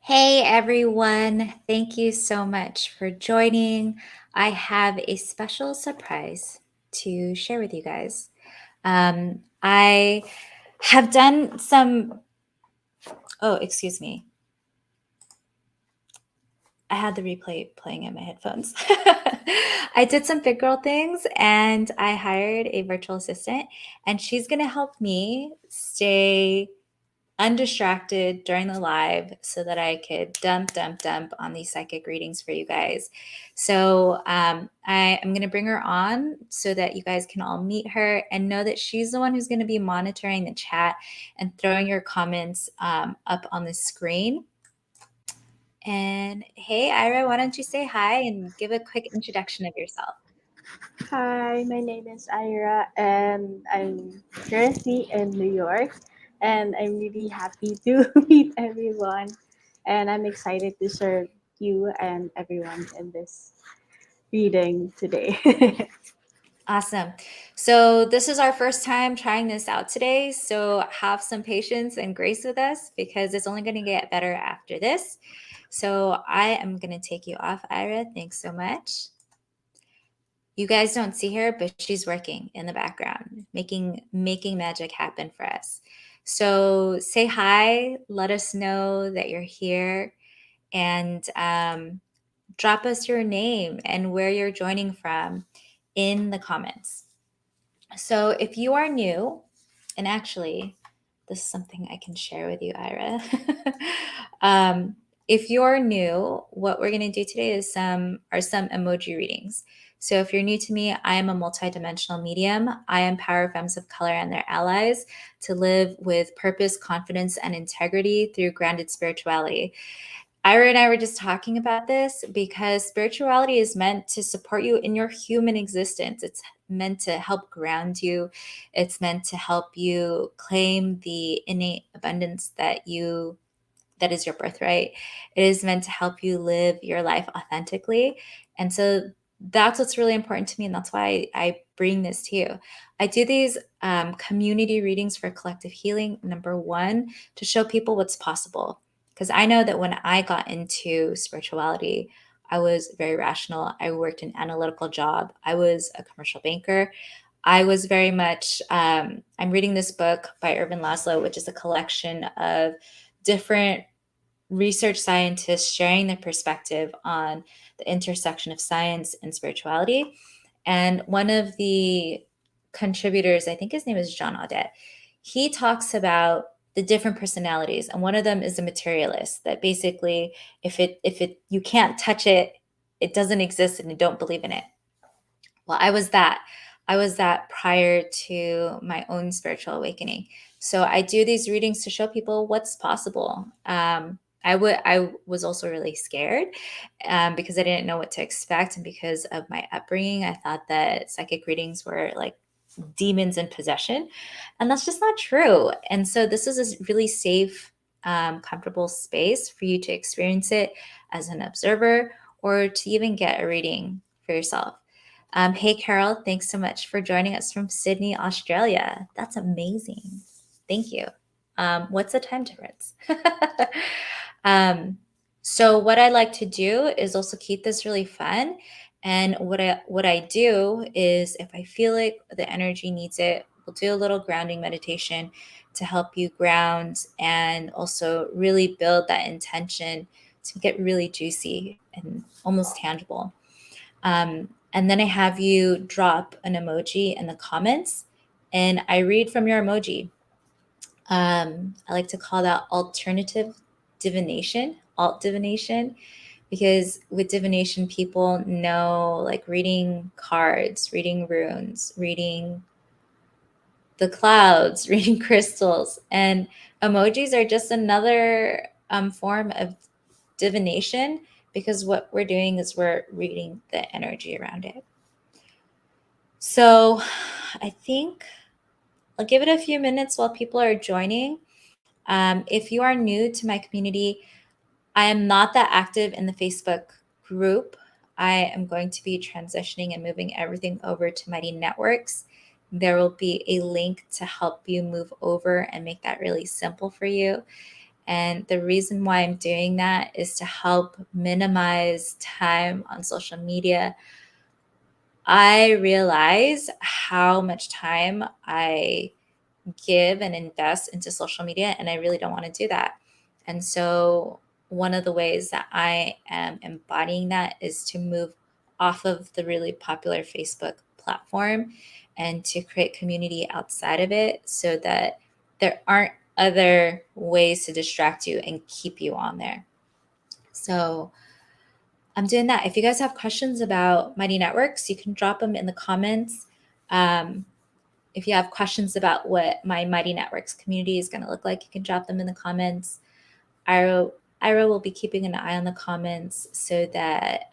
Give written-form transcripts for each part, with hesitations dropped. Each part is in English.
Hey everyone, thank you so much for joining. I have a special surprise to share with you guys. I have done some, excuse me. I had the replay playing in my headphones. I did some big girl things and I hired a virtual assistant, and she's going to help me stay undistracted during the live so that I could dump on these psychic readings for you guys. So I am going to bring her on so that you guys can all meet her and know that she's the one who's going to be monitoring the chat and throwing your comments up on the screen. And hey, Ira, why don't you say hi and give a quick introduction of yourself? Hi, my name is Ira, and I'm currently in New York, and I'm really happy to meet everyone, and I'm excited to serve you and everyone in this reading today. Awesome. So this is our first time trying this out today. So have some patience and grace with us because it's only going to get better after this. So I am going to take you off, Ira. Thanks so much. You guys don't see her, but she's working in the background, making magic happen for us. So say hi, let us know that you're here, and drop us your name and where you're joining from in the comments. So if you are new, and actually, this is something I can share with you, Ira. If you're new, what we're going to do today is some emoji readings. So if you're new to me, I am a multi-dimensional medium. I empower femmes of color and their allies to live with purpose, confidence, and integrity through grounded spirituality. Ira and I were just talking about this because spirituality is meant to support you in your human existence. It's meant to help ground you. It's meant to help you claim the innate abundance that is your birthright. It is meant to help you live your life authentically. And so that's what's really important to me. And that's why I bring this to you. I do these community readings for collective healing, number one, to show people what's possible. Because I know that when I got into spirituality, I was very rational. I worked an analytical job. I was a commercial banker. I was very much, I'm reading this book by Ervin Laszlo, which is a collection of different research scientists sharing their perspective on the intersection of science and spirituality. And one of the contributors, I think his name is John Audet, he talks about the different personalities, and one of them is a materialist, that basically if it you can't touch it, it doesn't exist and you don't believe in it. Well, I was that prior to my own spiritual awakening. So I do these readings to show people what's possible. I was also really scared because I didn't know what to expect, and because of my upbringing, I thought that psychic readings were like demons in possession, and that's just not true. And so this is a really safe, comfortable space for you to experience it as an observer or to even get a reading for yourself. Hey, Carol, thanks so much for joining us from Sydney, Australia. That's amazing. Thank you. What's the time difference? So what I like to do is also keep this really fun. And what I do is, if I feel like the energy needs it, we'll do a little grounding meditation to help you ground and also really build that intention to get really juicy and almost tangible. And then I have you drop an emoji in the comments, and I read from your emoji. I like to call that alternative divination, alt divination, because with divination, people know, like, reading cards, reading runes, reading the clouds, reading crystals, and emojis are just another form of divination, because what we're doing is we're reading the energy around it. So I think I'll give it a few minutes while people are joining. If you are new to my community, I am not that active in the Facebook group. I am going to be transitioning and moving everything over to Mighty Networks. There will be a link to help you move over and make that really simple for you. And the reason why I'm doing that is to help minimize time on social media. I realize how much time I give and invest into social media, and I really don't want to do that. And so one of the ways that I am embodying that is to move off of the really popular Facebook platform and to create community outside of it so that there aren't other ways to distract you and keep you on there. So I'm doing that. If you guys have questions about Mighty Networks, you can drop them in the comments. If you have questions about what my Mighty Networks community is going to look like, you can drop them in the comments. Ira will be keeping an eye on the comments so that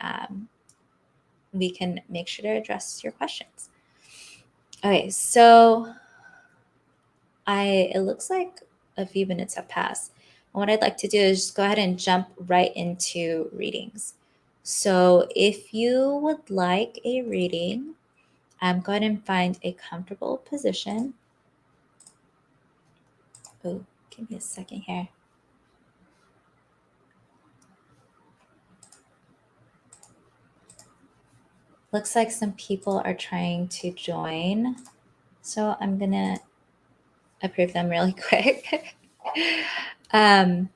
we can make sure to address your questions. Okay, so it looks like a few minutes have passed. And what I'd like to do is just go ahead and jump right into readings. So if you would like a reading, go ahead and find a comfortable position. Oh, give me a second here. Looks like some people are trying to join, so I'm gonna approve them really quick. I'll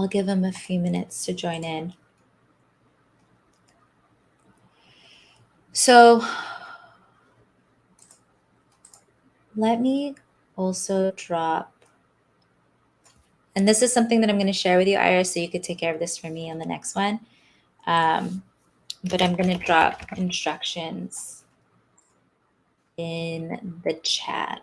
give them a few minutes to join in. So let me also drop, and this is something that I'm going to share with you, Ira, so you could take care of this for me on the next one. But I'm going to drop instructions in the chat.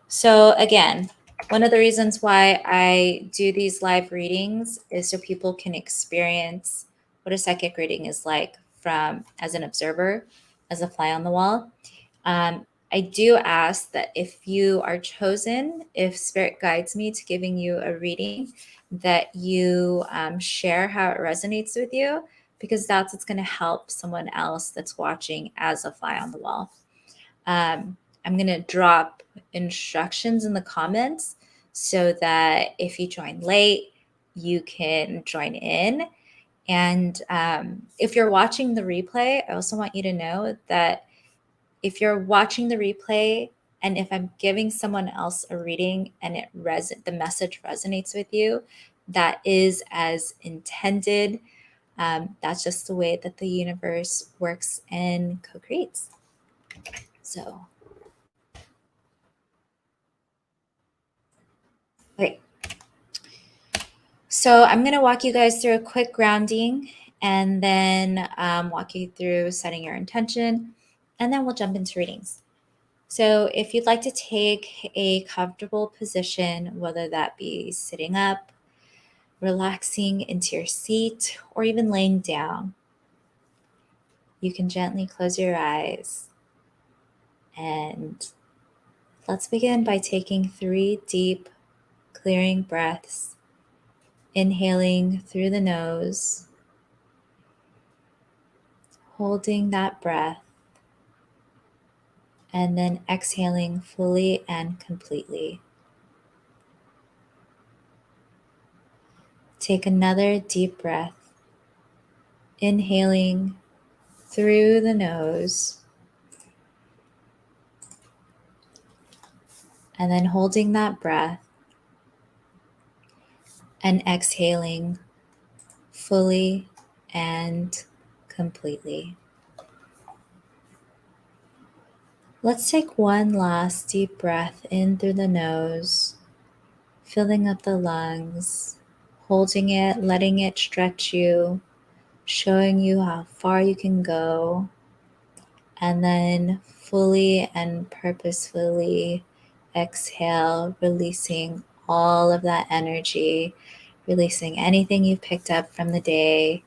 So again, one of the reasons why I do these live readings is so people can experience what a psychic reading is like from as an observer, as a fly on the wall. I do ask that if you are chosen, if Spirit guides me to giving you a reading, that you share how it resonates with you, because that's what's going to help someone else that's watching as a fly on the wall. I'm going to drop instructions in the comments so that if you join late, you can join in. And if you're watching the replay, I also want you to know that if you're watching the replay and if I'm giving someone else a reading and the message resonates with you, that is as intended. That's just the way that the universe works and co-creates. So, okay. So I'm going to walk you guys through a quick grounding and then walk you through setting your intention, and then we'll jump into readings. So if you'd like to take a comfortable position, whether that be sitting up, relaxing into your seat, or even laying down, you can gently close your eyes. And let's begin by taking 3 deep, clearing breaths, inhaling through the nose, holding that breath, and then exhaling fully and completely. Take another deep breath, inhaling through the nose, and then holding that breath and exhaling fully and completely. Let's take one last deep breath in through the nose, filling up the lungs, holding it, letting it stretch you, showing you how far you can go, and then fully and purposefully exhale, releasing all of that energy, releasing anything you've picked up from the day,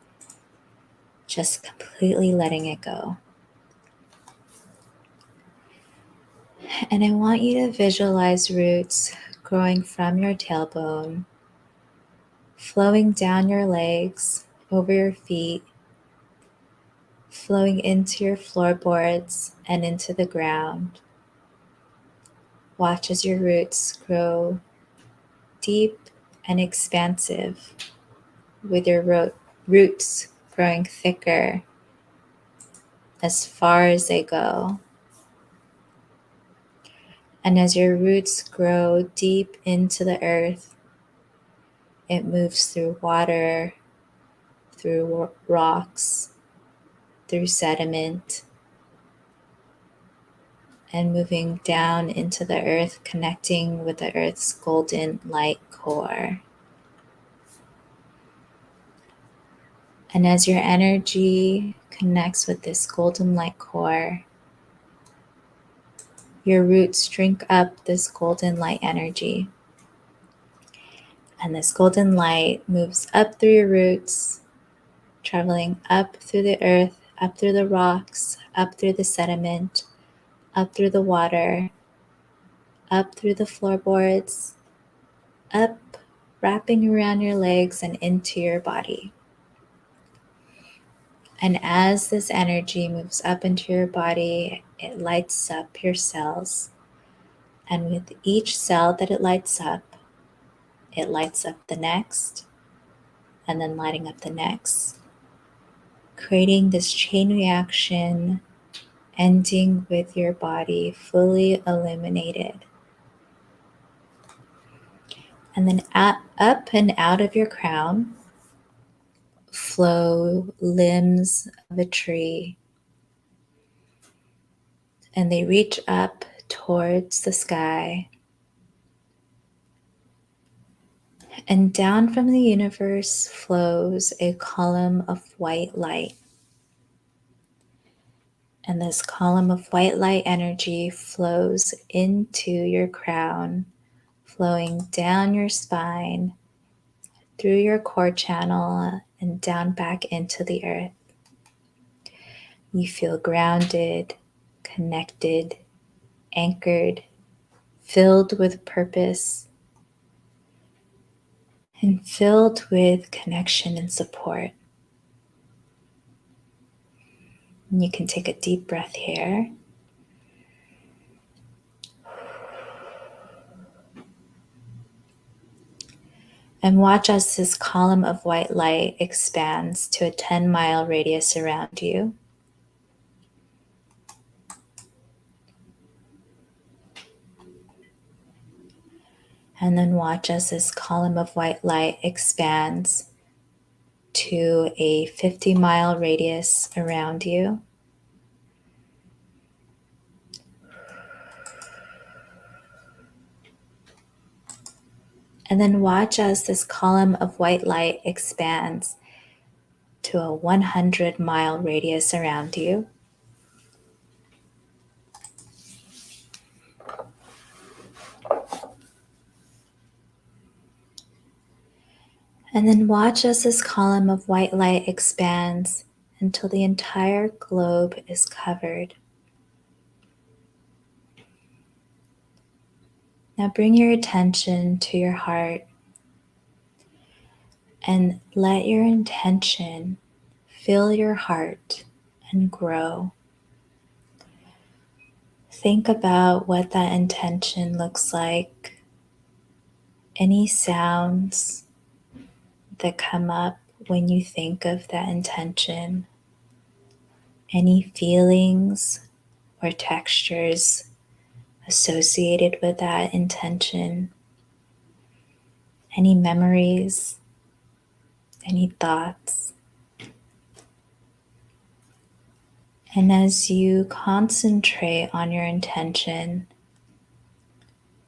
just completely letting it go. And I want you to visualize roots growing from your tailbone, flowing down your legs, over your feet, flowing into your floorboards and into the ground. Watch as your roots grow deep and expansive, with your roots growing thicker as far as they go. And as your roots grow deep into the earth, it moves through water, through rocks, through sediment, and moving down into the earth, connecting with the earth's golden light core. And as your energy connects with this golden light core, your roots drink up this golden light energy. And this golden light moves up through your roots, traveling up through the earth, up through the rocks, up through the sediment, up through the water, up through the floorboards, up, wrapping around your legs and into your body. And as this energy moves up into your body, it lights up your cells. And with each cell that it lights up the next, and then lighting up the next, creating this chain reaction, ending with your body fully illuminated. And then up and out of your crown flow limbs of a tree, and they reach up towards the sky. And down from the universe flows a column of white light. And this column of white light energy flows into your crown, flowing down your spine, through your core channel, and down back into the earth. You feel grounded, connected, anchored, filled with purpose, and filled with connection and support. And you can take a deep breath here. And watch as this column of white light expands to a 10-mile radius around you. And then watch as this column of white light expands to a 50-mile radius around you. And then watch as this column of white light expands to a 100-mile radius around you. And then watch as this column of white light expands until the entire globe is covered. Now bring your attention to your heart and let your intention fill your heart and grow. Think about what that intention looks like. Any sounds that come up when you think of that intention. Any feelings or textures associated with that intention. Any memories, any thoughts. And as you concentrate on your intention,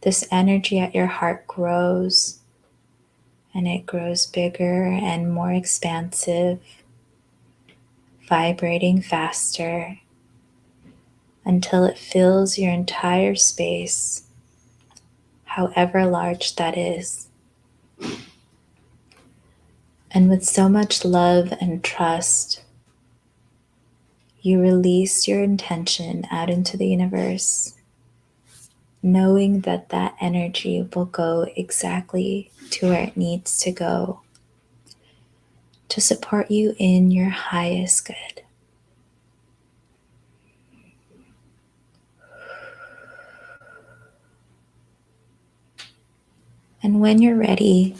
this energy at your heart grows, and it grows bigger and more expansive, vibrating faster until it fills your entire space, however large that is. And with so much love and trust, you release your intention out into the universe, knowing that that energy will go exactly to where it needs to go to support you in your highest good. And when you're ready,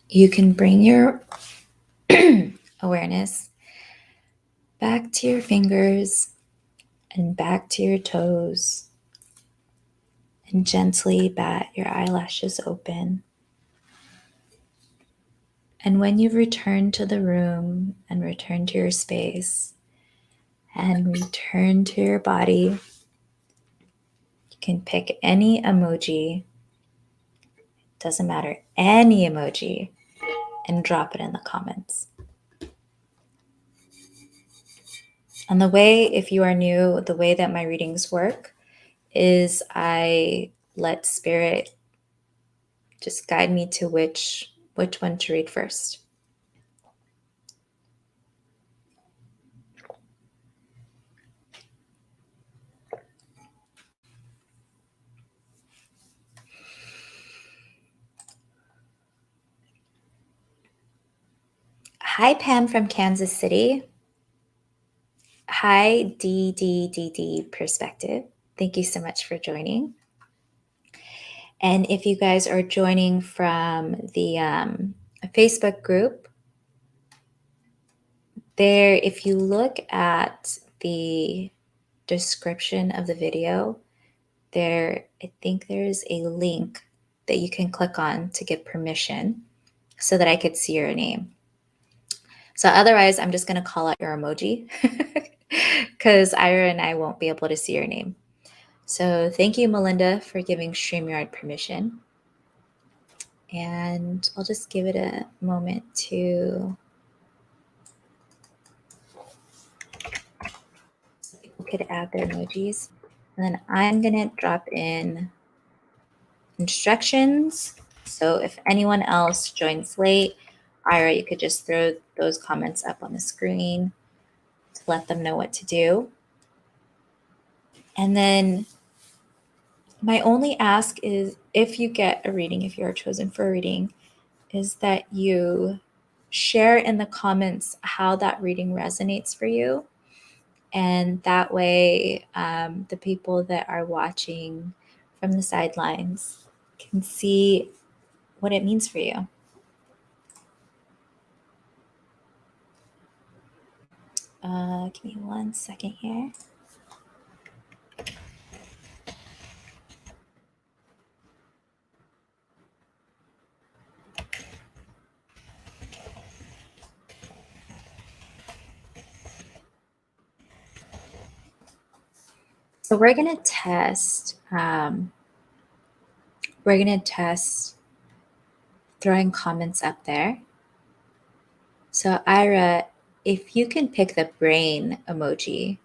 you can bring your awareness back to your fingers and back to your toes, and gently bat your eyelashes open. And when you've returned to the room and returned to your space and returned to your body, you can pick any emoji, doesn't matter, any emoji, and drop it in the comments. And the way, if you are new, the way that my readings work is I let spirit just guide me to which one to read first. Hi, Pam from Kansas City. Hi, DDDD Perspective. Thank you so much for joining. And if you guys are joining from the Facebook group, there, if you look at the description of the video, there, I think there's a link that you can click on to give permission so that I could see your name. So otherwise, I'm just going to call out your emoji because Ira and I won't be able to see your name. So thank you, Melinda, for giving StreamYard permission. And I'll just give it a moment to so people could add their emojis. And then I'm going to drop in instructions. So if anyone else joins late, Ira, you could just throw those comments up on the screen to let them know what to do. And then my only ask is, if you get a reading, if you are chosen for a reading, is that you share in the comments how that reading resonates for you. And that way, the people that are watching from the sidelines can see what it means for you. Give me 1 second here. So we're gonna test. We're gonna test throwing comments up there. So Ira, if you can pick the brain emoji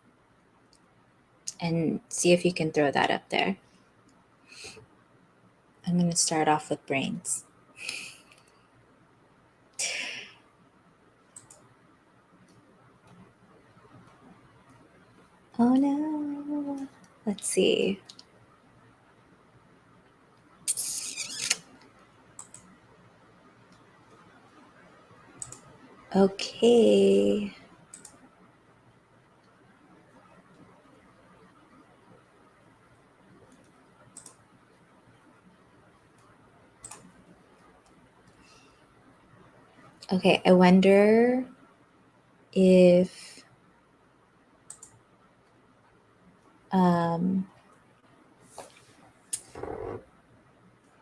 and see if you can throw that up there. I'm going to start off with brains. Oh no. Let's see. Okay. Okay, I wonder if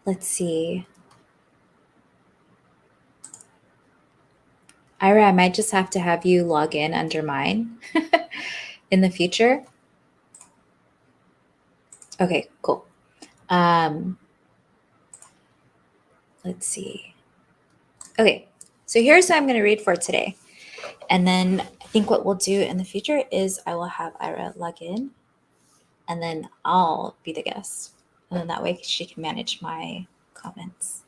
let's see. Ira, I might just have to have you log in under mine in the future. Okay, cool. Let's see. Okay, so here's what I'm going to read for today. And then I think what we'll do in the future is I will have Ira log in, and then I'll be the guest. And then that way she can manage my comments.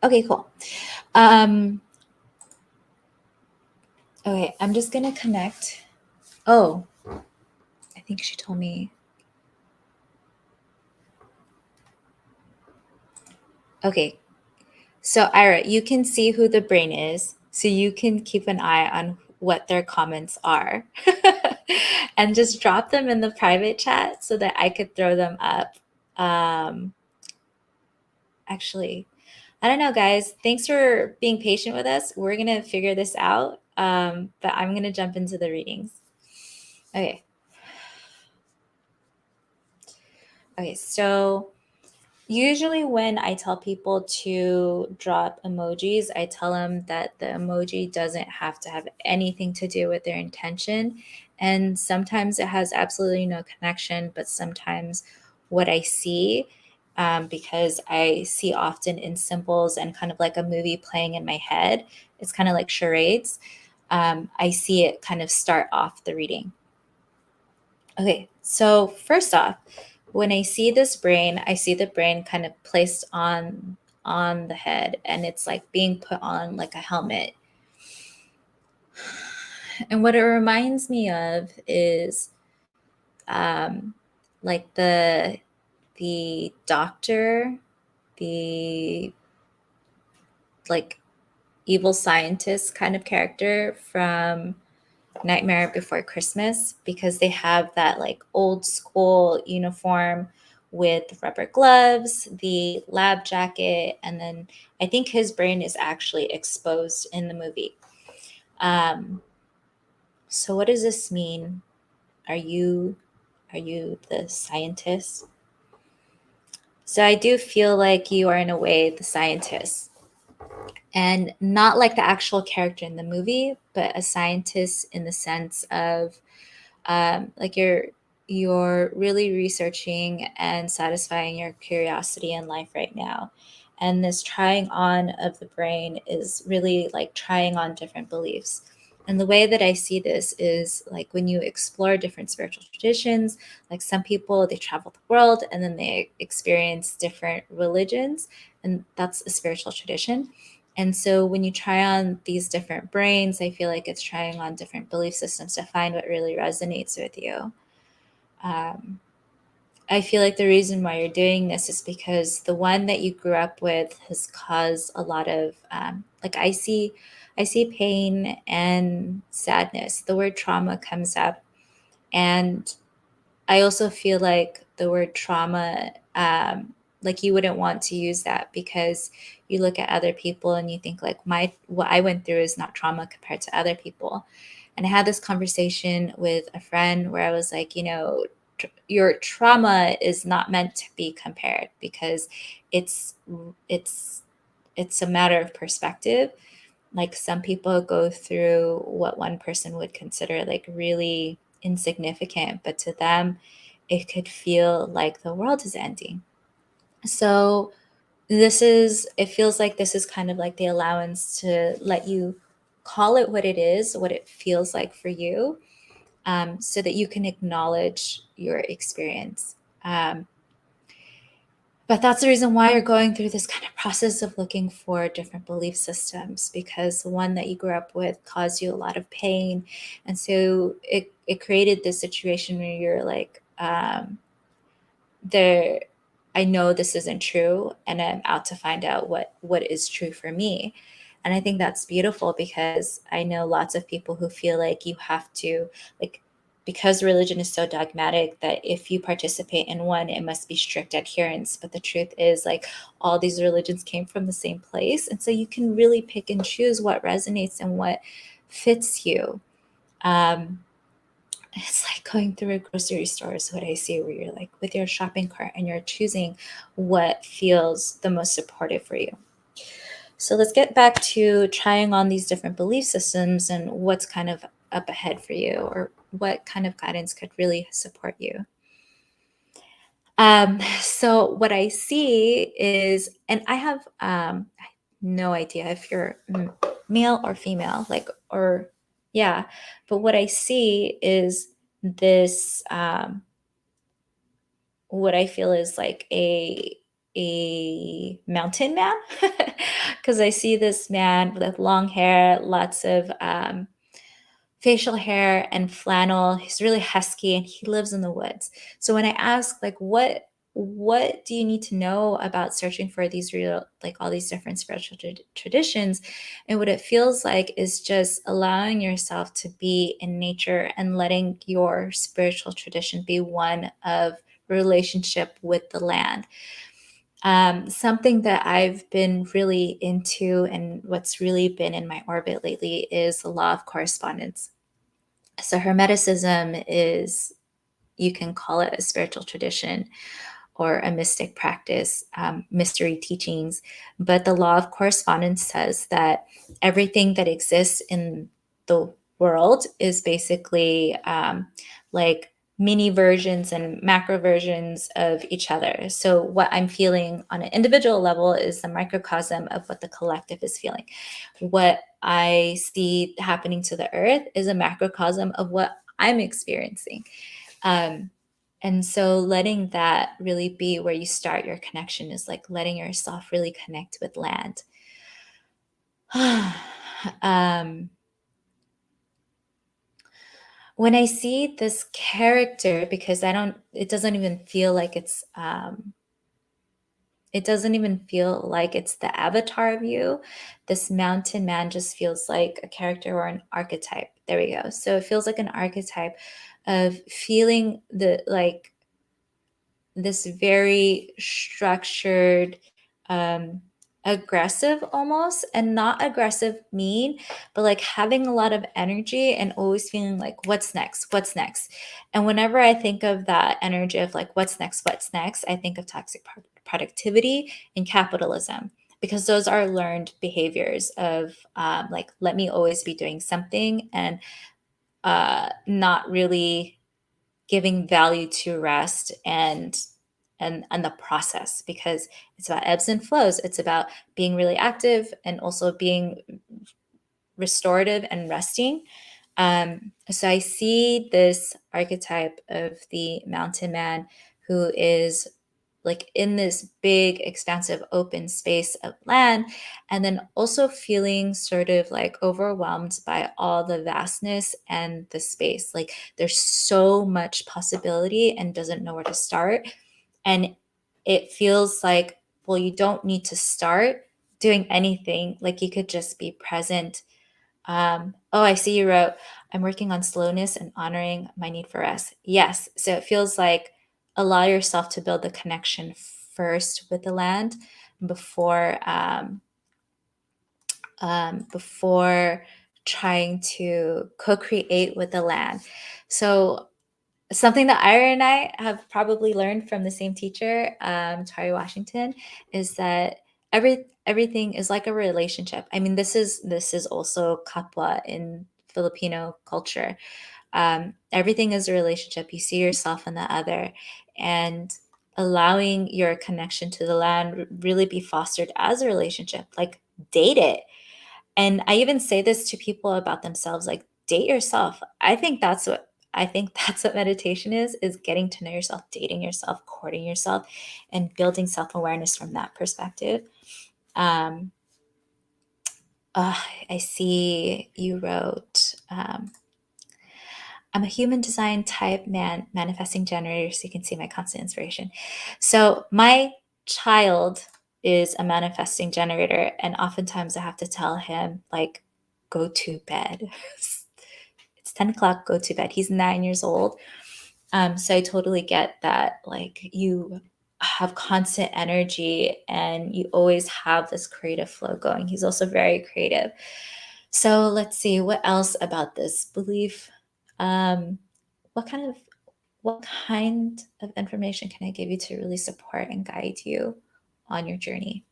Okay, cool. Okay, I'm just going to connect. Oh, I think she told me. Okay, so Ira, you can see who the brain is, so you can keep an eye on what their comments are and just drop them in the private chat so that I could throw them up Actually, I don't know, guys. Thanks for being patient with us. We're going to figure this out. But I'm going to jump into the readings. Okay. Okay, so usually when I tell people to drop emojis, I tell them that the emoji doesn't have to have anything to do with their intention. And sometimes it has absolutely no connection, but sometimes what I see, because I see often in symbols and kind of like a movie playing in my head, it's kind of like charades. I see it kind of start off the reading. Okay, so first off, when I see this brain, I see the brain kind of placed on the head, and it's like being put on like a helmet. And what it reminds me of is like the doctor, the like evil scientist kind of character from Nightmare Before Christmas, because they have that like old school uniform with rubber gloves, the lab jacket, and then I think his brain is actually exposed in the movie. So what does this mean? Are you the scientist? So I do feel like you are in a way the scientist, and not like the actual character in the movie, but a scientist in the sense of like you're really researching and satisfying your curiosity in life right now, and this trying on of the brain is really like trying on different beliefs. And the way that I see this is like when you explore different spiritual traditions, like some people they travel the world and then they experience different religions, and that's a spiritual tradition. And so when you try on these different brains, I feel like it's trying on different belief systems to find what really resonates with you. I feel like the reason why you're doing this is because the one that you grew up with has caused a lot of like I see pain and sadness. The word trauma comes up, and I also feel like the word trauma, like you wouldn't want to use that because you look at other people and you think like what I went through is not trauma compared to other people. And I had this conversation with a friend where I was like, you know, your trauma is not meant to be compared because it's it's it's a matter of perspective. Like some people go through what one person would consider like really insignificant, but to them, it could feel like the world is ending. So it feels like this is kind of like the allowance to let you call it what it is, what it feels like for you, so that you can acknowledge your experience. But that's the reason why you're going through this kind of process of looking for different belief systems, because the one that you grew up with caused you a lot of pain. And so it created this situation where you're like, there, I know this isn't true, and I'm out to find out what is true for me. And I think that's beautiful because I know lots of people who feel like you have to, like, because religion is so dogmatic that if you participate in one, it must be strict adherence. But the truth is, like, all these religions came from the same place. And so you can really pick and choose what resonates and what fits you. It's like going through a grocery store is what I see, where you're like with your shopping cart and you're choosing what feels the most supportive for you. So let's get back to trying on these different belief systems and what's kind of up ahead for you, or what kind of guidance could really support you. So what I see is, and I have no idea if you're male or female, like, or yeah, but what I see is this, what I feel is like a mountain man, because I see this man with long hair, lots of facial hair and flannel. He's really husky and he lives in the woods. So when I ask like what do you need to know about searching for these real, like all these different spiritual traditions, and what it feels like is just allowing yourself to be in nature and letting your spiritual tradition be one of relationship with the land. Something that I've been really into and what's really been in my orbit lately is the law of correspondence. So Hermeticism is, you can call it a spiritual tradition or a mystic practice, mystery teachings. But the law of correspondence says that everything that exists in the world is basically like mini versions and macro versions of each other. So what I'm feeling on an individual level is the microcosm of what the collective is feeling. What I see happening to the earth is a macrocosm of what I'm experiencing. And so letting that really be where you start your connection is like letting yourself really connect with land. When I see this character, because it doesn't even feel like it's the avatar of you. This mountain man just feels like a character or an archetype. There we go. So it feels like an archetype of feeling this very structured, aggressive almost, and not aggressive mean, but like having a lot of energy and always feeling like what's next. And whenever I think of that energy of like what's next, I think of toxic productivity and capitalism, because those are learned behaviors of like, let me always be doing something and not really giving value to rest and the process, because it's about ebbs and flows. It's about being really active and also being restorative and resting. So I see this archetype of the mountain man who is like in this big, expansive, open space of land, and then also feeling sort of like overwhelmed by all the vastness and the space. Like there's so much possibility and doesn't know where to start. And it feels like, well, you don't need to start doing anything. Like you could just be present. Oh, I see you wrote, I'm working on slowness and honoring my need for rest. Yes. So it feels like allow yourself to build the connection first with the land before before trying to co-create with the land. So something that Ira and I have probably learned from the same teacher, Tari Washington, is that everything is like a relationship. I mean, this is also kapwa in Filipino culture. Everything is a relationship. You see yourself in the other, and allowing your connection to the land really be fostered as a relationship. Like date it. And I even say this to people about themselves, like date yourself. I think that's what meditation is getting to know yourself, dating yourself, courting yourself, and building self-awareness from that perspective. Um, I see you wrote, I'm a human design type manifesting generator, so you can see my constant inspiration. So my child is a manifesting generator, and oftentimes I have to tell him, like, go to bed. It's 10 o'clock, go to bed. He's 9 years old. So I totally get that, like, you have constant energy and you always have this creative flow going. He's also very creative. So let's see, what else about this belief? Um, what kind of information can I give you to really support and guide you on your journey?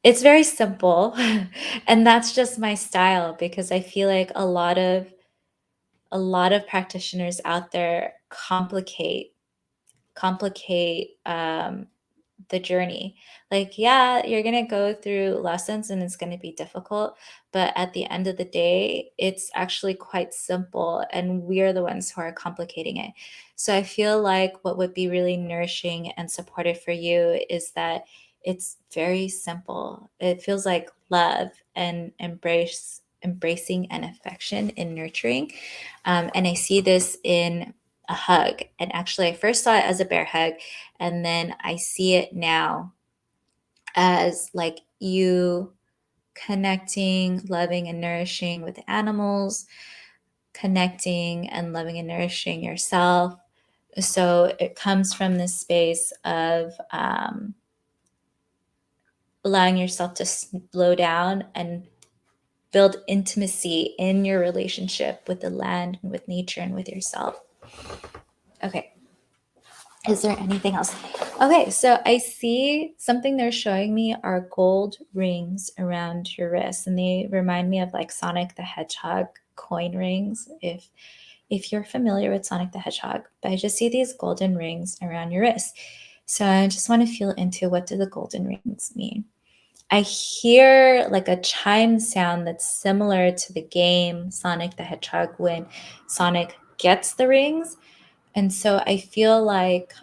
It's very simple, and that's just my style, because I feel like a lot of practitioners out there complicate the journey. Like, yeah, you're going to go through lessons and it's going to be difficult, but at the end of the day, it's actually quite simple, and we are the ones who are complicating it. So I feel like what would be really nourishing and supportive for you is that it's very simple. It feels like love and embracing and affection and nurturing. And I see this in a hug. And actually, I first saw it as a bear hug, and then I see it now as like you connecting, loving, and nourishing with animals, connecting and loving and nourishing yourself. So it comes from this space of allowing yourself to slow down and build intimacy in your relationship with the land and with nature and with yourself. Okay. Is there anything else? Okay, so I see something they're showing me are gold rings around your wrists, and they remind me of like Sonic the Hedgehog coin rings, if you're familiar with Sonic the Hedgehog. But I just see these golden rings around your wrists. So I just want to feel into, what do the golden rings mean? I hear like a chime sound that's similar to the game Sonic the Hedgehog when Sonic gets the rings. And so I feel like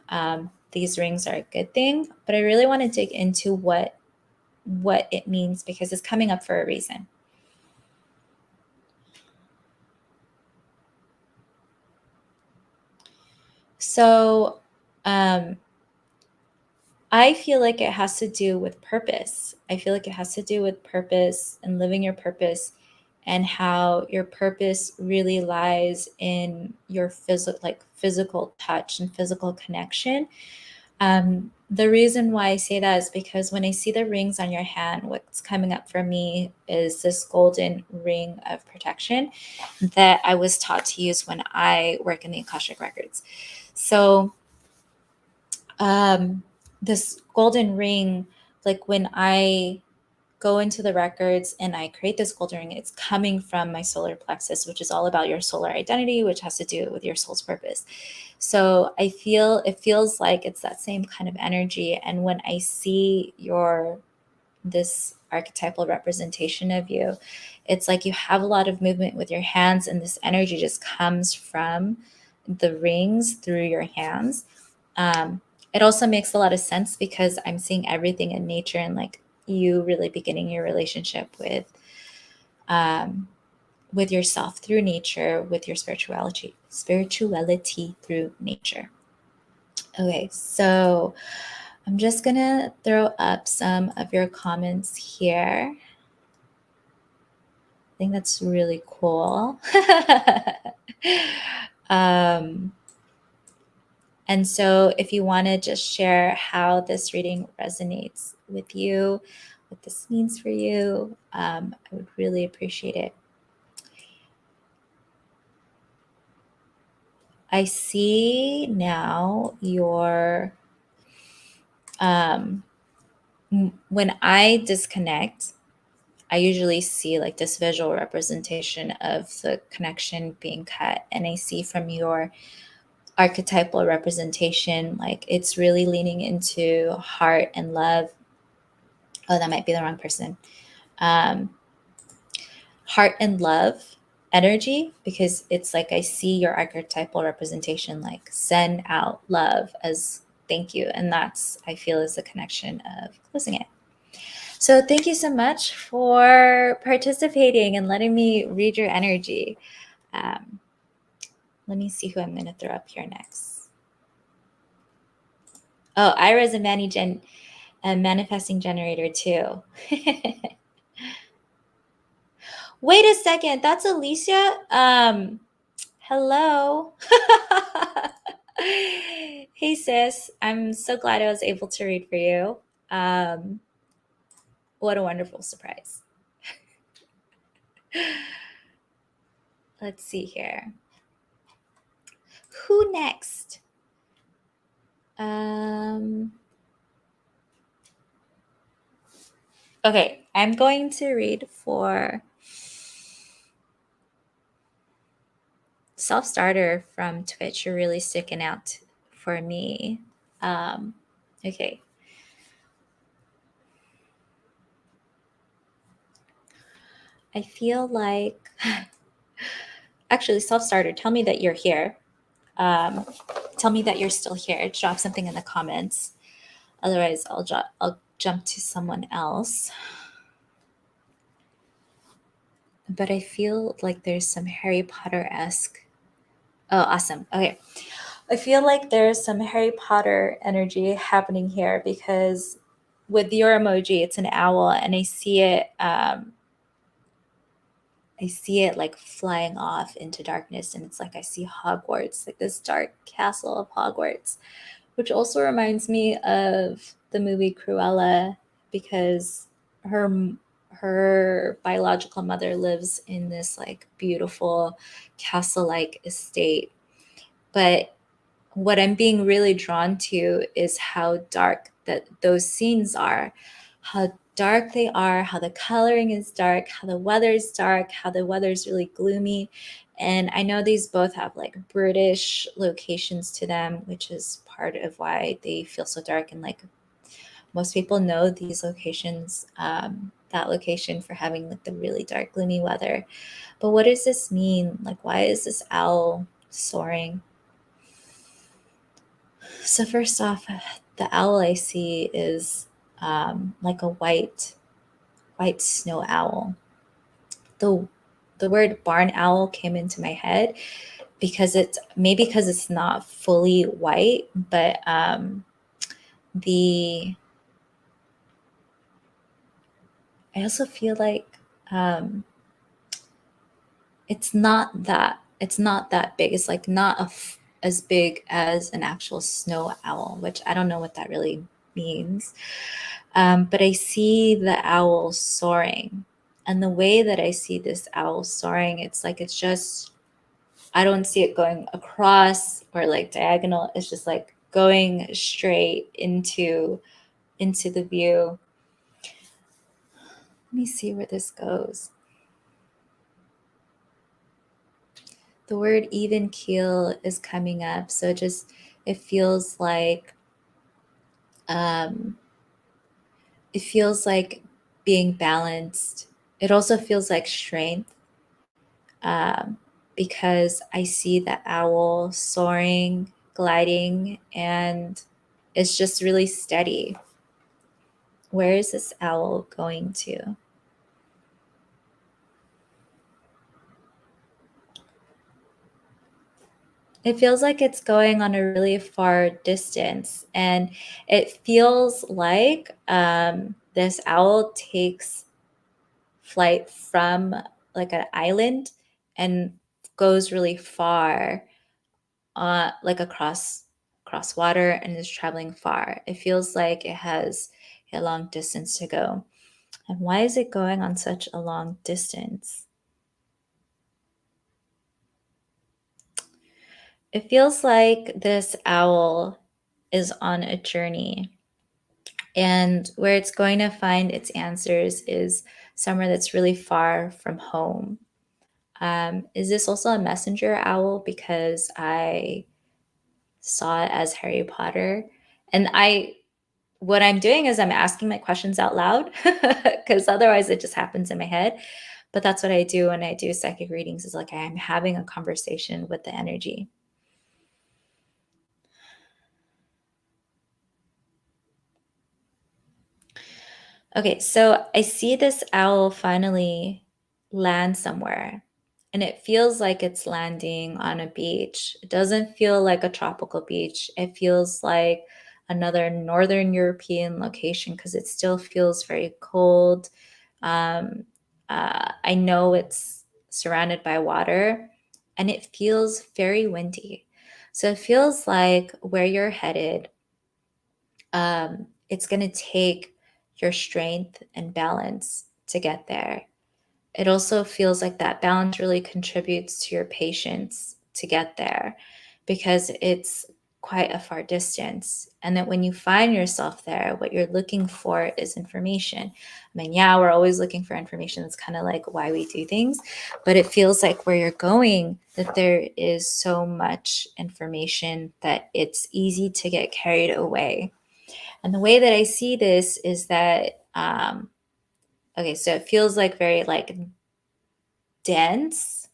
these rings are a good thing, but I really want to dig into what it means, because it's coming up for a reason. So I feel like it has to do with purpose. I feel like it has to do with purpose and living your purpose, and how your purpose really lies in your physical touch and physical connection. The reason why I say that is because when I see the rings on your hand, what's coming up for me is this golden ring of protection that I was taught to use when I work in the Akashic Records. So this golden ring, like when I go into the records and I create this golden ring, it's coming from my solar plexus, which is all about your solar identity, which has to do with your soul's purpose. So it feels like it's that same kind of energy. And when I see this archetypal representation of you, it's like you have a lot of movement with your hands, and this energy just comes from the rings through your hands. It also makes a lot of sense because I'm seeing everything in nature, and like you really beginning your relationship with yourself through nature, with your spirituality through nature. Okay, so I'm just gonna throw up some of your comments here. I think that's really cool. And so if you want to just share how this reading resonates with you, what this means for you, I would really appreciate it. I see now your, when I disconnect, I usually see like this visual representation of the connection being cut. And I see from your archetypal representation, like it's really leaning into heart and love. Oh, that might be the wrong person. Heart and love energy, because it's like I see your archetypal representation like send out love as thank you. And that's, I feel, is the connection of closing it. So thank you so much for participating and letting me read your energy. Let me see who I'm going to throw up here next. Oh, Ira's a manifesting generator too. Wait a second, that's Alicia. Hello. Hey sis, I'm so glad I was able to read for you. What a wonderful surprise. Let's see here. Who next? Okay, I'm going to read for Self-Starter from Twitch. You're really sticking out for me. Okay. I feel like, actually, Self-Starter, tell me that you're here. Tell me that you're still here. Drop something in the comments. Otherwise, I'll jump to someone else. But I feel like there's some Harry Potter-esque. Oh, awesome. Okay. I feel like there's some Harry Potter energy happening here, because with your emoji, it's an owl, and I see it. I see it like flying off into darkness, and it's like I see Hogwarts, like this dark castle of Hogwarts, which also reminds me of the movie Cruella, because her biological mother lives in this like beautiful castle-like estate. But what I'm being really drawn to is how dark that those scenes are, how dark they are, how the coloring is dark, how the weather's dark, how the weather's really gloomy. And I know these both have like British locations to them, which is part of why they feel so dark. And like most people know these locations, that location for having like the really dark, gloomy weather. But what does this mean? Like, why is this owl soaring? So first off, the owl I see is like a white snow owl. The the word barn owl came into my head because it's not fully white, but the I also feel like um, it's not that big. It's like not as big as an actual snow owl, which I don't know what that really means. But I see the owl soaring. And the way that I see this owl soaring, it's like it's just, I don't see it going across or like diagonal. It's just like going straight into the view. Let me see where this goes. The word even keel is coming up. So it feels like um, it feels like being balanced. It also feels like strength, um, because I see the owl soaring, gliding, and it's just really steady. Where is this owl going to? It feels like it's going on a really far distance, and it feels like this owl takes flight from like an island and goes really far, like across water, and is traveling far. It feels like it has a long distance to go. And why is it going on such a long distance? It feels like this owl is on a journey, and where it's going to find its answers is somewhere that's really far from home. Is this also a messenger owl? Because I saw it as Harry Potter. And what I'm doing is I'm asking my questions out loud because otherwise it just happens in my head. But that's what I do when I do psychic readings, is like I'm having a conversation with the energy. Okay, so I see this owl finally land somewhere, and it feels like it's landing on a beach. It doesn't feel like a tropical beach. It feels like another Northern European location because it still feels very cold. Um, I know it's surrounded by water, and it feels very windy. So it feels like where you're headed, it's going to take your strength and balance to get there. It also feels like that balance really contributes to your patience to get there, because it's quite a far distance. And that when you find yourself there, what you're looking for is information. I mean, yeah, we're always looking for information. That's kind of like why we do things. But it feels like where you're going, that there is so much information that it's easy to get carried away. And the way that I see this is that, okay, so it feels like very like dense.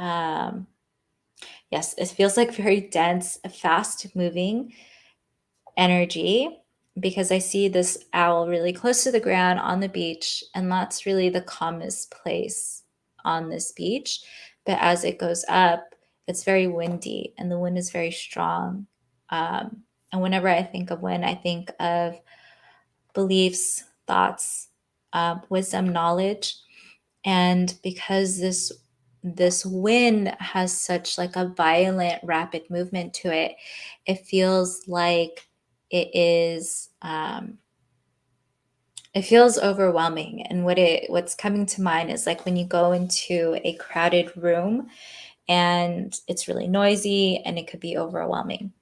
Um, yes, it feels like very dense, fast moving energy, because I see this owl really close to the ground on the beach, and that's really the calmest place on this beach. But as it goes up, it's very windy, and the wind is very strong. And whenever I think of wind, I think of beliefs, thoughts, wisdom, knowledge. And because this wind has such like a violent, rapid movement to it, it feels like it feels overwhelming. And what's coming to mind is like when you go into a crowded room and it's really noisy and it could be overwhelming.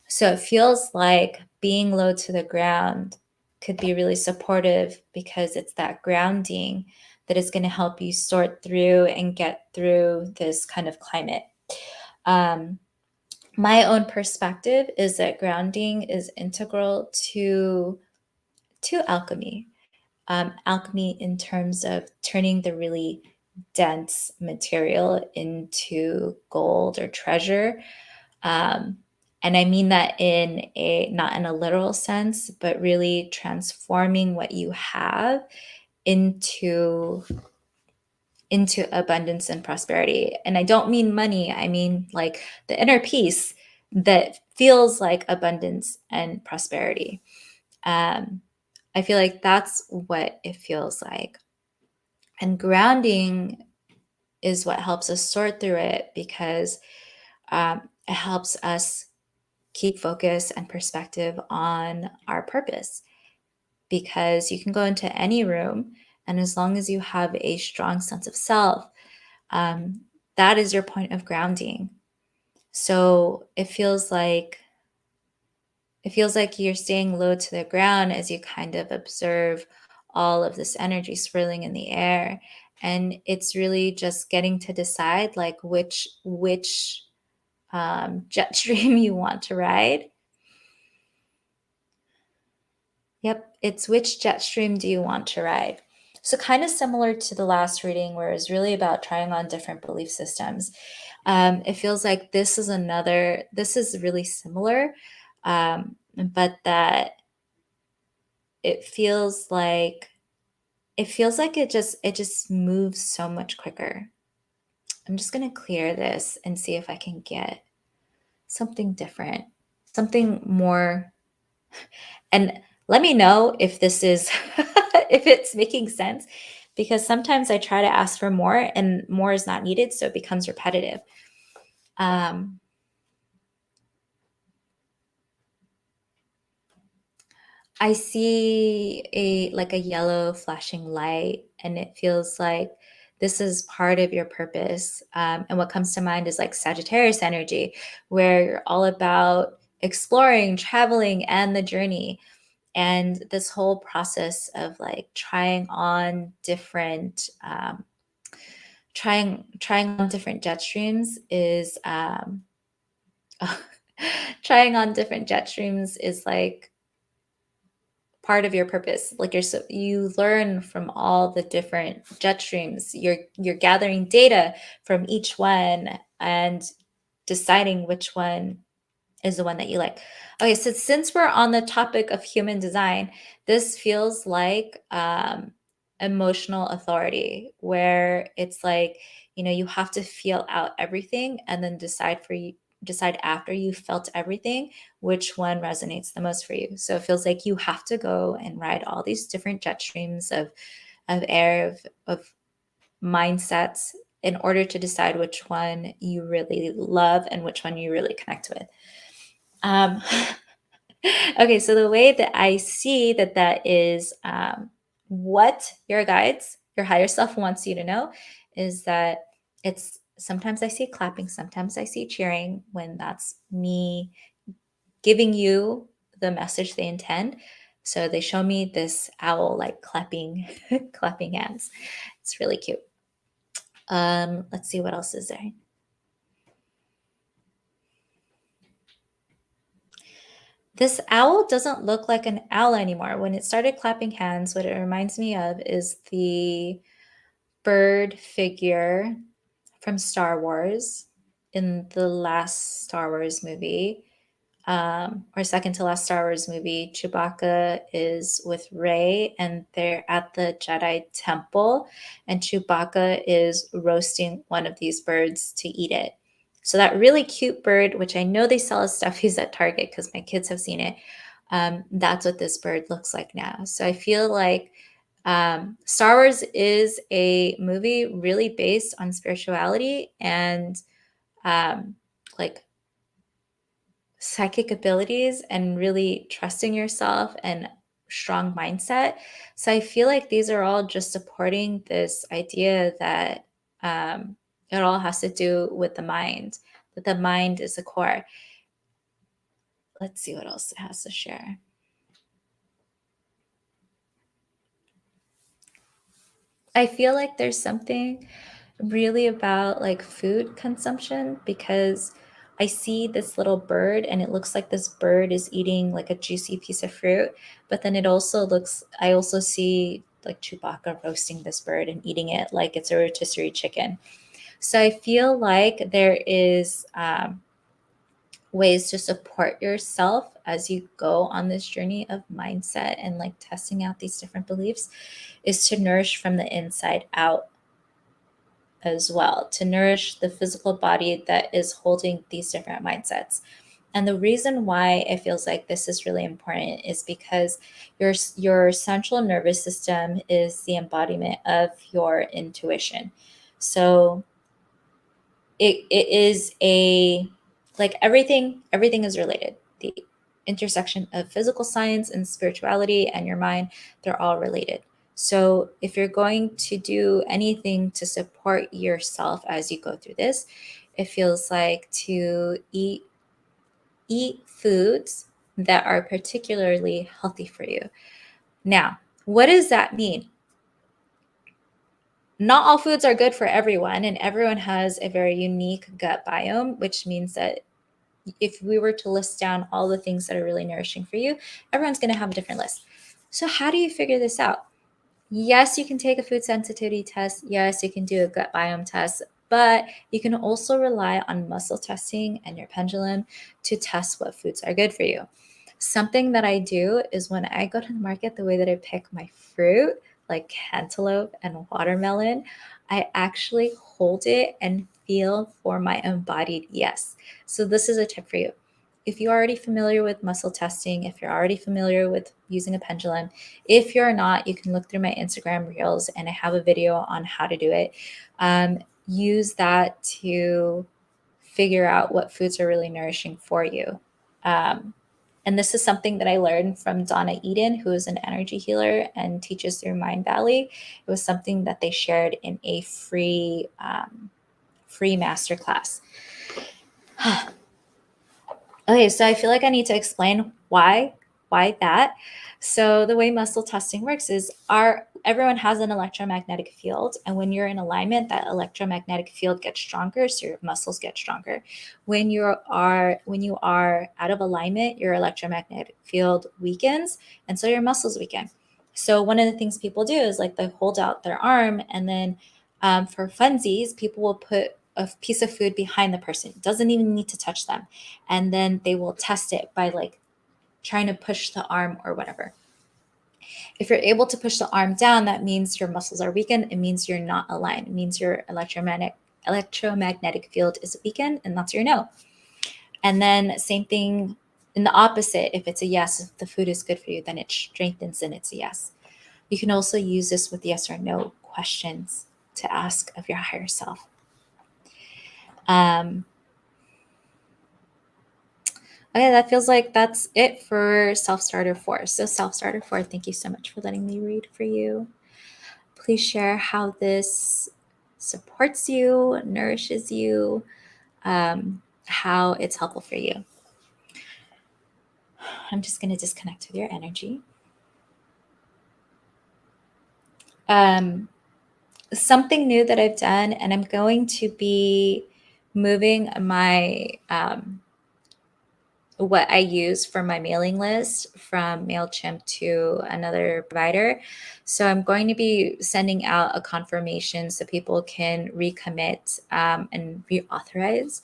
So it feels like being low to the ground could be really supportive, because it's that grounding that is going to help you sort through and get through this kind of climate. My own perspective is that grounding is integral to alchemy. Alchemy in terms of turning the really dense material into gold or treasure. And I mean that not in a literal sense, but really transforming what you have into abundance and prosperity. And I don't mean money, I mean like the inner peace that feels like abundance and prosperity. I feel like that's what it feels like. And grounding is what helps us sort through it, because it helps us keep focus and perspective on our purpose. Because you can go into any room, and as long as you have a strong sense of self, that is your point of grounding. So it feels like you're staying low to the ground as you kind of observe all of this energy swirling in the air. And it's really just getting to decide like which jet stream you want to ride. Yep, it's which jet stream do you want to ride. So kind of similar to the last reading, where it's really about trying on different belief systems. It feels like this is really similar, but that it feels like it just moves so much quicker. I'm just going to clear this and see if I can get something different, something more. And let me know if this is if it's making sense, because sometimes I try to ask for more and more is not needed, so it becomes repetitive. I see a yellow flashing light, and it feels like this is part of your purpose. And what comes to mind is like Sagittarius energy, where you're all about exploring, traveling, and the journey. And this whole process of like trying on different jet streams is trying on different jet streams is like part of your purpose. Like you learn from all the different jet streams. You're gathering data from each one and deciding which one is the one that you like. Okay, so since we're on the topic of human design, this feels like emotional authority, where it's like, you have to feel out everything and then decide after you felt everything which one resonates the most for you. So it feels like you have to go and ride all these different jet streams of air, of mindsets, in order to decide which one you really love and which one you really connect with. Okay, so the way that I see that is what your guides, your higher self wants you to know, is that it's sometimes I see clapping, sometimes I see cheering, when that's me giving you the message they intend. So they show me this owl like clapping, clapping hands. It's really cute. Let's see what else is there. This owl doesn't look like an owl anymore. When it started clapping hands, what it reminds me of is the bird figure from Star Wars, in the last Star Wars movie, or second to last Star Wars movie. Chewbacca is with Rey, and they're at the Jedi Temple, and Chewbacca is roasting one of these birds to eat it. So that really cute bird, which I know they sell as stuffies at Target because my kids have seen it, that's what this bird looks like now. So I feel like Star Wars is a movie really based on spirituality and like psychic abilities and really trusting yourself and strong mindset. So I feel like these are all just supporting this idea that it all has to do with the mind, that the mind is the core. Let's see what else it has to share. I feel like there's something really about like food consumption, because I see this little bird and it looks like this bird is eating like a juicy piece of fruit, but then it also looks, I also see like Chewbacca roasting this bird and eating it like it's a rotisserie chicken. So I feel like there is ways to support yourself as you go on this journey of mindset and like testing out these different beliefs, is to nourish from the inside out as well, to nourish the physical body that is holding these different mindsets. And the reason why it feels like this is really important is because your central nervous system is the embodiment of your intuition. So it is a, like everything is related. The intersection of physical science and spirituality and your mind, they're all related. So if you're going to do anything to support yourself as you go through this, it feels like to eat foods that are particularly healthy for you. Now, what does that mean? Not all foods are good for everyone, and everyone has a very unique gut biome, which means that if we were to list down all the things that are really nourishing for you, everyone's going to have a different list. So how do you figure this out? Yes, you can take a food sensitivity test. Yes, you can do a gut biome test, but you can also rely on muscle testing and your pendulum to test what foods are good for you. Something that I do is when I go to the market, the way that I pick my fruit, like cantaloupe and watermelon, I actually hold it and feel for my embodied yes. So this is a tip for you. If you're already familiar with muscle testing, if you're already familiar with using a pendulum, if you're not, you can look through my Instagram reels and I have a video on how to do it. Use that to figure out what foods are really nourishing for you. And this is something that I learned from Donna Eden, who is an energy healer and teaches through Mind Valley. It was something that they shared in a free masterclass. Okay, so I feel like I need to explain why that. So the way muscle testing works is everyone has an electromagnetic field, and when you're in alignment, that electromagnetic field gets stronger, so your muscles get stronger. When you are out of alignment, your electromagnetic field weakens, and so your muscles weaken. So one of the things people do is like they hold out their arm, and then for funsies, people will put a piece of food behind the person. It doesn't even need to touch them, and then they will test it by like trying to push the arm or whatever. If you're able to push the arm down, that means your muscles are weakened. It means you're not aligned. It means your electromagnetic field is weakened, and that's your no. And then same thing in the opposite. If it's a yes, if the food is good for you, then it strengthens and it's a yes. You can also use this with yes or no questions to ask of your higher self. Okay, that feels like that's it for Self-Starter 4. So Self-Starter 4, thank you so much for letting me read for you. Please share how this supports you, nourishes you, how it's helpful for you. I'm just going to disconnect with your energy. Something new that I've done, and I'm going to be moving my what I use for my mailing list from MailChimp to another provider. So I'm going to be sending out a confirmation so people can recommit and reauthorize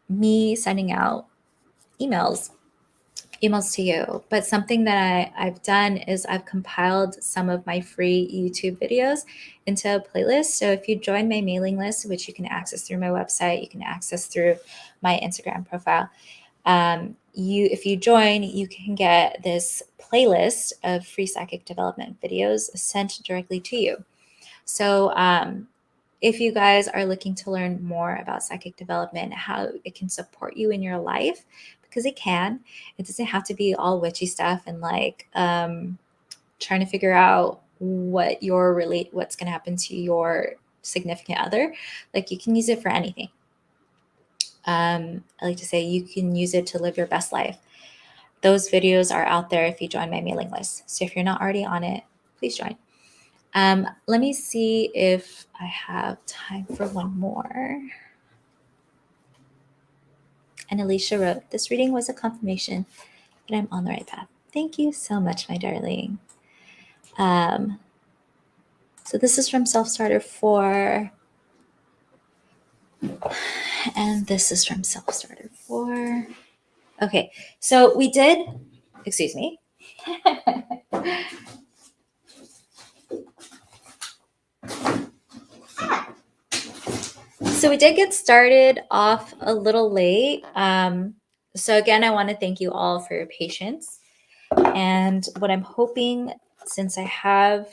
me sending out emails to you. But something that I've done is I've compiled some of my free YouTube videos into a playlist. So if you join my mailing list, which you can access through my website, you can access through my Instagram profile, if you join, you can get this playlist of free psychic development videos sent directly to you. So if you guys are looking to learn more about psychic development, how it can support you in your life, because it can, it doesn't have to be all witchy stuff and like trying to figure out what's going to happen to your significant other. Like you can use it for anything. I like to say you can use it to live your best life. Those videos are out there if you join my mailing list. So if you're not already on it, please join. Let me see if I have time for one more. And Alicia wrote, this reading was a confirmation that I'm on the right path. Thank you so much, my darling. So this is from Self-Starter 4. And this is from Self-Starter 4. Okay, so we did, excuse me. So we did get started off a little late. So again, I want to thank you all for your patience. And what I'm hoping, since I have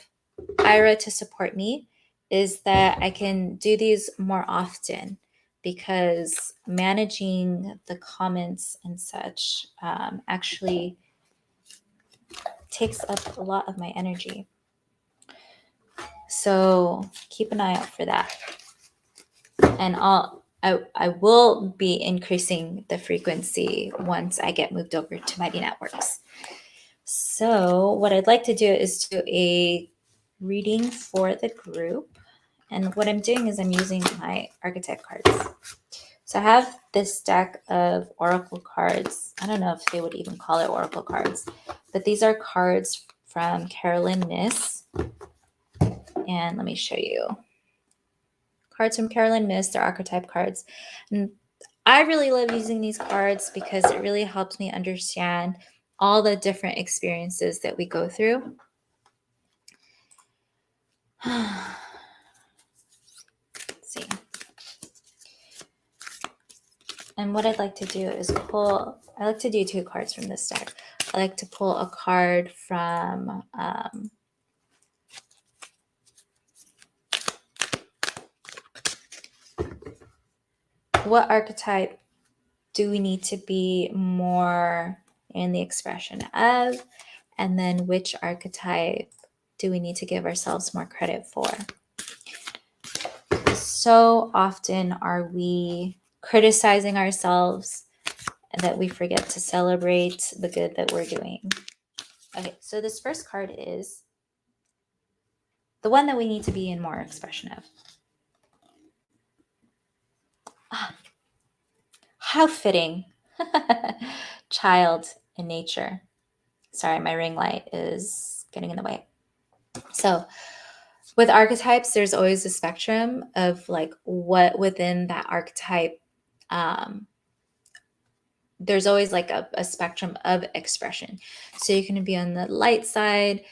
Ira to support me, is that I can do these more often, because managing the comments and such actually takes up a lot of my energy. So keep an eye out for that. And I will be increasing the frequency once I get moved over to Mighty Networks. So what I'd like to do is do a reading for the group. And what I'm doing is I'm using my archetype cards. So I have this deck of oracle cards. I don't know if they would even call it oracle cards, but these are cards from Carolyn Myss. And let me show you. Cards from Carolyn Myss, they're archetype cards. And I really love using these cards because it really helps me understand all the different experiences that we go through. Let's see. And what I'd like to do is I like to do 2 cards from this deck. I like to pull a card from what archetype do we need to be more in the expression of, and then which archetype do we need to give ourselves more credit for? So often are we criticizing ourselves that we forget to celebrate the good that we're doing. Okay, so this first card is the one that we need to be in more expression of. How fitting. Child in nature. Sorry, my ring light is getting in the way. So with archetypes, there's always a spectrum of like what within that archetype, there's always like a spectrum of expression. So you can be on the light side.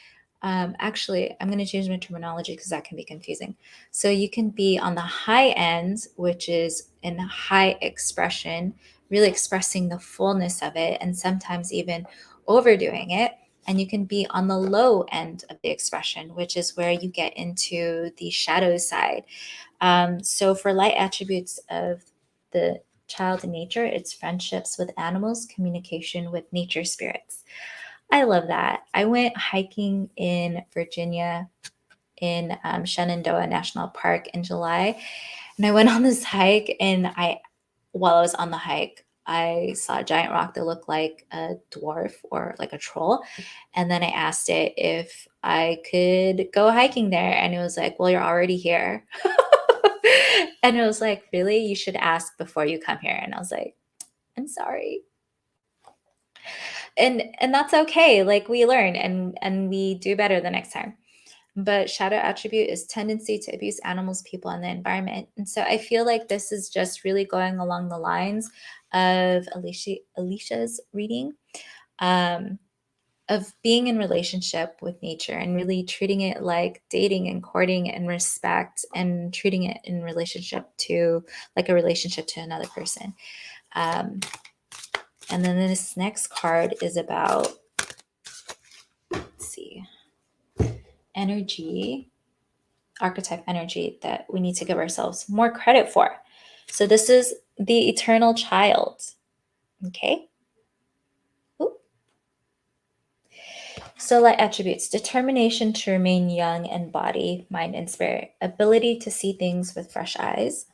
Actually, I'm going to change my terminology because that can be confusing. So you can be on the high end, which is in high expression, really expressing the fullness of it, and sometimes even overdoing it. And you can be on the low end of the expression, which is where you get into the shadow side. So for light attributes of the child in nature, it's friendships with animals, communication with nature spirits. I love that. I went hiking in Virginia in Shenandoah National Park in July. And I went on this hike, and while I was on the hike, I saw a giant rock that looked like a dwarf or like a troll. And then I asked it if I could go hiking there. And it was like, well, you're already here. And it was like, really? You should ask before you come here. And I was like, I'm sorry. And that's okay. Like we learn and we do better the next time. But shadow attribute is tendency to abuse animals, people, and the environment. And so I feel like this is just really going along the lines of Alicia's reading, of being in relationship with nature and really treating it like dating and courting and respect, and treating it in relationship to like a relationship to another person. And then this next card is about, let's see, energy, archetype energy that we need to give ourselves more credit for. So this is the eternal child. Okay. Ooh. So light attributes: determination to remain young in body, mind, and spirit, ability to see things with fresh eyes.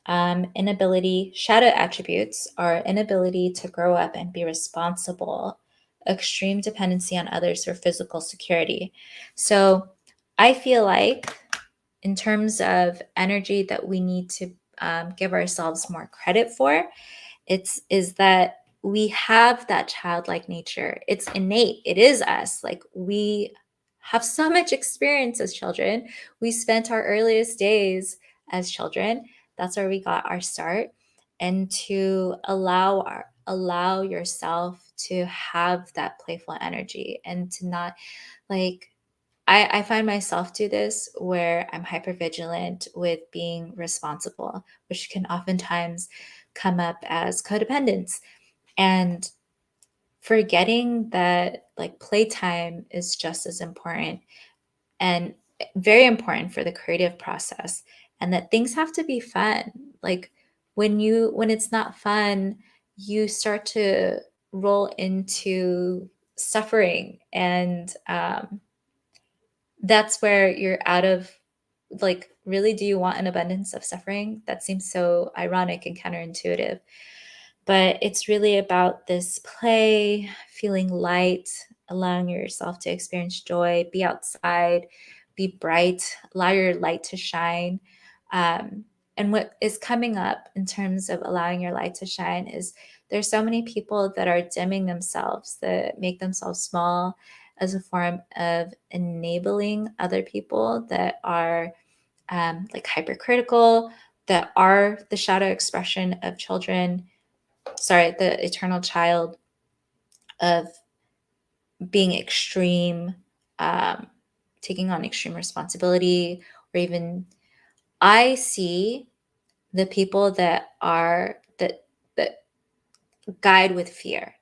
Inability, shadow attributes are inability to grow up and be responsible, extreme dependency on others for physical security. So I feel like in terms of energy that we need to give ourselves more credit for, is that we have that childlike nature. It's innate. It is us. Like, we have so much experience as children. We spent our earliest days as children. That's where we got our start. And to allow yourself to have that playful energy and to not, like, I find myself do this where I'm hyper vigilant with being responsible, which can oftentimes come up as codependence, and forgetting that like playtime is just as important and very important for the creative process, and that things have to be fun. Like, when it's not fun, you start to roll into suffering, and that's where you're out of, like, really, do you want an abundance of suffering? That seems so ironic and counterintuitive. But it's really about this play, feeling light, allowing yourself to experience joy, be outside, be bright, allow your light to shine. Um, and what is coming up in terms of allowing your light to shine is there's so many people that are dimming themselves, that make themselves small as a form of enabling other people that are like hypercritical, that are the shadow expression of children, sorry, the eternal child, of being extreme, um, taking on extreme responsibility, or even, I see the people that are that guide with fear,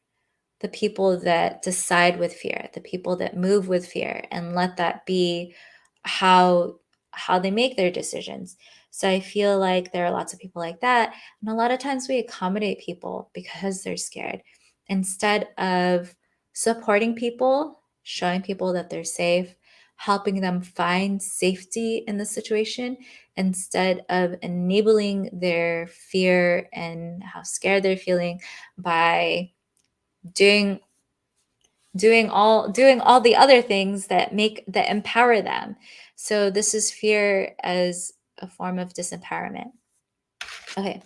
the people that decide with fear, the people that move with fear, and let that be how they make their decisions. So I feel like there are lots of people like that, and a lot of times we accommodate people because they're scared instead of supporting people, showing people that they're safe, helping them find safety in the situation, instead of enabling their fear and how scared they're feeling by doing doing all the other things that empower them. So this is fear as a form of disempowerment. Okay,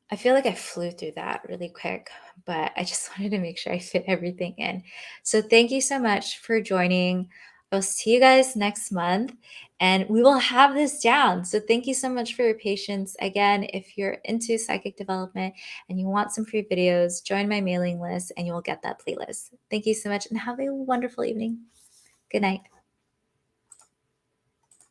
I feel like I flew through that really quick, but I just wanted to make sure I fit everything in. So thank you so much for joining. I'll see you guys next month, and we will have this down. So thank you so much for your patience. Again, if you're into psychic development and you want some free videos, join my mailing list and you will get that playlist. Thank you so much, and have a wonderful evening. Good night.